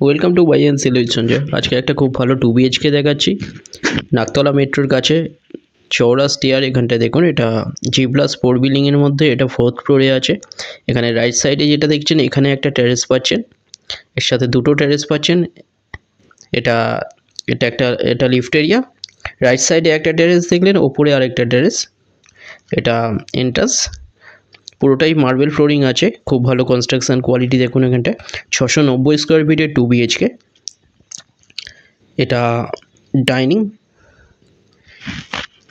Welcome to buy and sell with Sanjay. আজকে একটা খুব ভালো 2 বিএইচকে দেখাচ্ছি নাকতলা মেট্রোর কাছে চৌড়া স্টেয়ার। এখানটা দেখুন, এটা G+4 বিল্ডিংয়ের মধ্যে, এটা 4th ফ্লোরে আছে। এখানে রাইট সাইডে যেটা দেখছেন, এখানে একটা টেরেস পাচ্ছেন, এর সাথে দুটো টেরেস পাচ্ছেন। এটা এটা লিফট এরিয়া। রাইট সাইডে একটা টেরেস দেখলেন, ওপরে আরেকটা টেরেস। এটা এন্ট্রান্স, পুরোটাই মার্বেল ফ্লোরিং আছে, খুব ভালো কনস্ট্রাকশন কোয়ালিটি। দেখুন এখানটা 690 স্কোয়ার ফিটের 2 বিএইচকে। এটা ডাইনিং,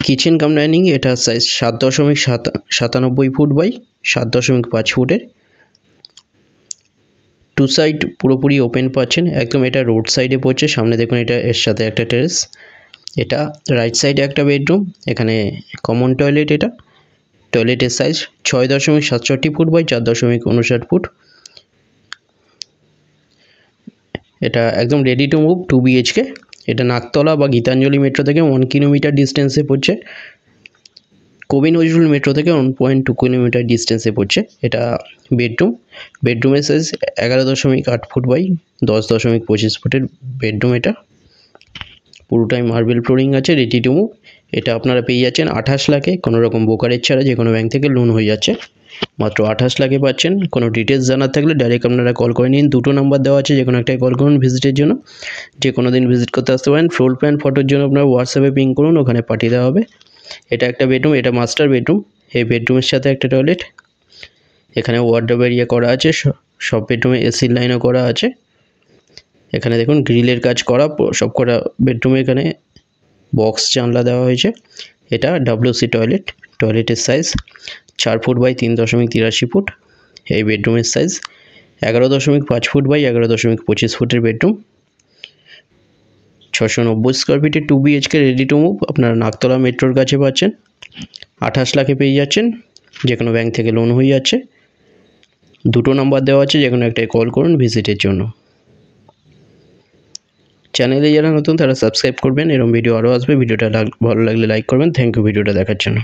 কিচেন কাম ডাইনিং। এটা সাইজ 7.97 ফুট বাই 7.5 ফুটের। টু সাইড পুরোপুরি ওপেন পাচ্ছেন একদম। এটা রোড সাইডে পড়ছে, সামনে দেখুন এটা এর সাথে একটা টেরেস। এটা রাইট সাইডে একটা বেডরুম, এখানে কমন টয়লেট। এটা টয়লেটের সাইজ 6.67 ফুট বাই 4.59 ফুট। এটা একদম রেডি টু মুভ 2 বিএইচকে। এটা নাকতলা বা গীতাঞ্জলি মেট্রো থেকে 1 কিলোমিটার ডিস্টেন্সে পড়ছে। কবি নজরুল মেট্রো থেকে 1.2 কিলোমিটার ডিস্টেন্সে পড়ছে। এটা বেডরুমের সাইজ 11.8 ফুট বাই 10.25 ফুটের বেডরুম। এটা পুরোটাই মার্বেল ফ্লোরিং আছে, রেডি টু মুভ। এটা আপনারা পেয়ে যাচ্ছেন 28 লাখে, কোনো রকম ব্রোকারেজ ছাড়া। যে কোনো ব্যাংক থেকে লোন হয়ে যাচ্ছে, মাত্র 28 লাখে পাচ্ছেন। কোনো ডিটেলস জানার থাকলে ডাইরেক্ট আপনারা কল করে নিন। দুটো নাম্বার দেওয়া আছে, যে কোনো একটাই কল করুন ভিজিটের জন্য। যে কোনো দিন ভিজিট করতে আসতে পারেন। ফ্লোর প্ল্যান ফটোর জন্য আপনার হোয়াটসঅ্যাপে পিং করুন, ওখানে পাঠিয়ে দেওয়া হবে। এটা একটা বেডরুম, এটা মাস্টার বেডরুম। এই বেডরুমের সাথে একটা টয়লেট। এখানে ওয়ার্ডরোব এরিয়া করা আছে, সব বেডরুমে এসির লাইনও করা আছে। এখানে দেখুন গ্রিলের কাজ করা সব কটা বেডরুমে। এখানে বক্স জানলা দেওয়া হয়েছে। এটা WC টয়লেট। টয়লেটের সাইজ 4 ফুট বাই 3.83 ফুট। এই বেডরুমের সাইজ 11.5 ফুট বাই 11.25 ফুটের বেডরুম। 690 স্কোয়ার ফিটের 2 বিএইচকে রেডি টু মুভ আপনারা নাকতলা মেট্রোর কাছে পাচ্ছেন। 28 লাখে পেয়ে যাচ্ছেন, যে কোনো ব্যাংক থেকে লোন হয়ে যাচ্ছে। দুটো নাম্বার দেওয়া আছে, যে কোনো একটাই কল করুন ভিজিটের জন্য। চ্যানেলে যারা নতুন তারা সাবস্ক্রাইব করবেন, এরকম ভিডিও আরও আসবে। ভিডিওটা ভালো লাগলে লাইক করবেন। থ্যাংক ইউ ভিডিওটা দেখার জন্য।